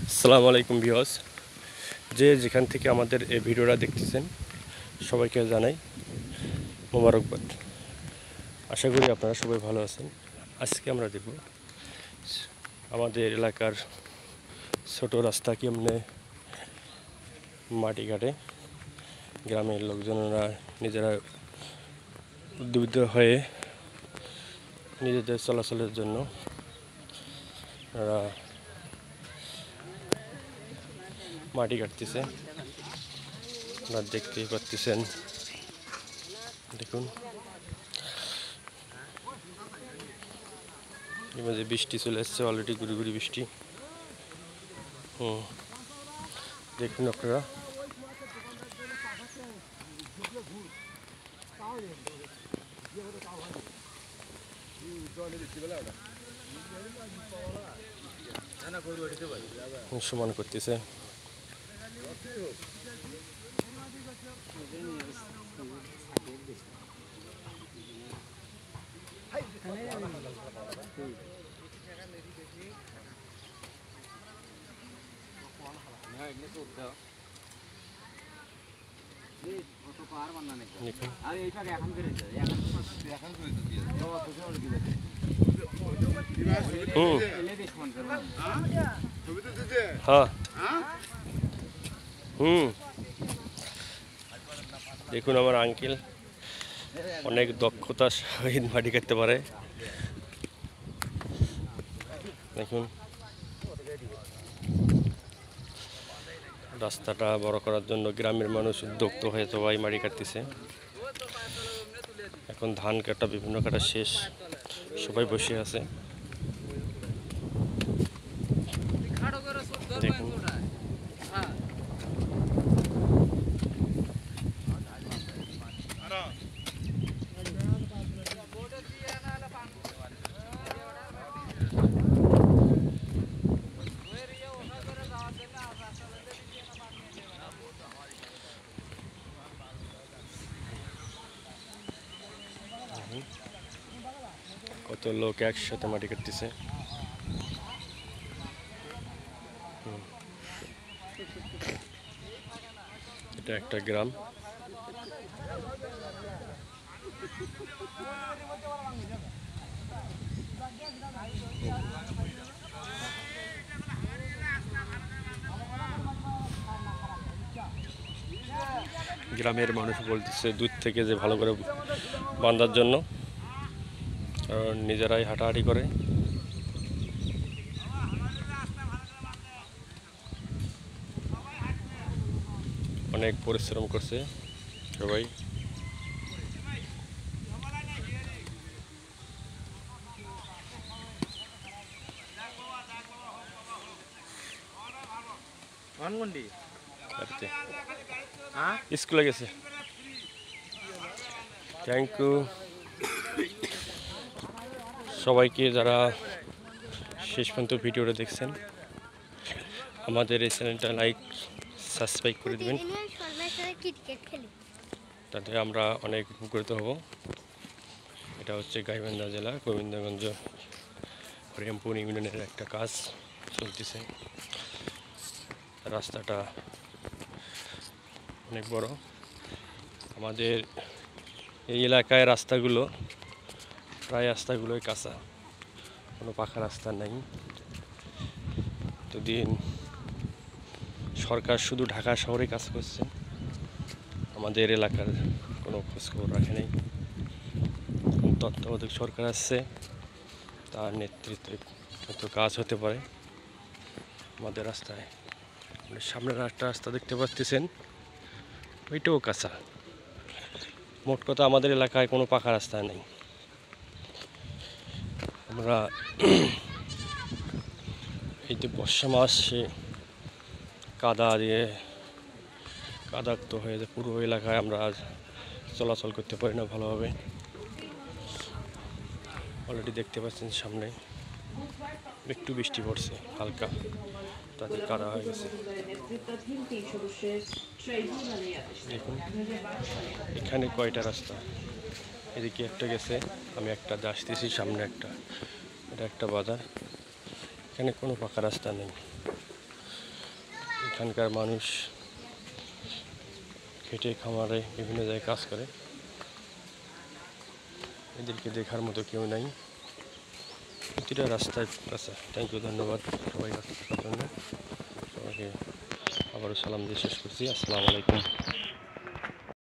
আসসালামু আলাইকুম ভিউয়ার্স, যে যেখান থেকে আমাদের এই ভিডিওটা দেখতেছেন সবাইকে জানাই মোবারকবাদ। আশা করি আপনারা সবাই ভালো আছেন। আজকে আমরা দেখব আমাদের এলাকার ছোট রাস্তা কেমনে মাটি কাটে। গ্রামের লোকজনেরা নিজেরা উদ্বুদ্ধ হয়ে নিজেদের চলাচলের জন্য তারা মাটি কাটতেছে। আপনারা দেখতেই পাচ্ছেন, দেখুন এর মাঝে বৃষ্টি চলে এসছে, অলরেডি গুড়ি গুড়ি বৃষ্টি। দেখুন আপনারা সমান করতেছে। হ্যাঁ, দেখুন আমার আঙ্কেল অনেক দক্ষতার সহিত মাটি কাটতে পারে। দেখুন রাস্তাটা বড় করার জন্য গ্রামের মানুষ উদ্যোক্ত হয়ে সবাই মাটি কাটতেছে। এখন ধান কাটা, বিভিন্ন কাটা শেষ, সবাই বসে আছে। দেখুন কত লোক একসাথে মাটি কাটতেছে। এটা একটা গ্রাম। গ্রামের মানুষ বলতেছে দূর থেকে যে ভালো করে বাঁধার জন্য, কারণ নিজেরাই হাঁটাহাঁটি করে। অনেক পরিশ্রম করছে সবাই। স্কুলে গেছে। থ্যাংক ইউ সবাইকে যারা শেষ পর্যন্ত ভিডিওটা দেখছেন। আমাদের এই চ্যানেলটা লাইক সাবস্ক্রাইব করে দেবেন, তাতে আমরা অনেক উপকৃত হব। এটা হচ্ছে গাইবান্ধা জেলা গোবিন্দগঞ্জ হরিরামপুর ইউনিয়নের একটা কাজ চলতেছে। রাস্তাটা অনেক বড়। আমাদের এই এলাকায় প্রায় রাস্তাগুলোই কাঁচা, কোনো পাকা রাস্তা নেই। এতদিন সরকার শুধু ঢাকা শহরে কাজ করছে, আমাদের এলাকার কোনো খোঁজখবর রাখে নেই। তত্ত্বাবধায়ক সরকার আসছে, তার নেতৃত্বে কত কাজ হতে পারে আমাদের রাস্তায়। সামনের একটা রাস্তা দেখতে পাচ্ছেন, ওইটাও কাঁচা। মোট কথা আমাদের এলাকায় কোনো পাকা রাস্তা নেই। আমরা এই যে বর্ষা মাসে কাদাক্ত হয়ে যায় পুরো এলাকায়, আমরা আর চলাচল করতে পারি না ভালোভাবে। অলরেডি দেখতে পাচ্ছেন সামনে একটু বৃষ্টি পড়ছে হালকা, তাতে কাদা হয়ে গেছে। দেখুন এখানে কয়টা রাস্তা, এদিকে একটা গেছে, আমি একটা আসতেছি, সামনে একটা, এটা একটা বাজার। এখানে কোনো পাকা রাস্তা নেই। এখানকার মানুষ খেটে খামারে বিভিন্ন জায়গায় কাজ করে, এদেরকে দেখার মতো কেউ নাই। প্রতিটা রাস্তায় আছে। থ্যাংক ইউ, ধন্যবাদ সবাই থাকার জন্য। সবাইকে আবারও সালাম দিয়ে শেষ করছি। আসসালামু আলাইকুম।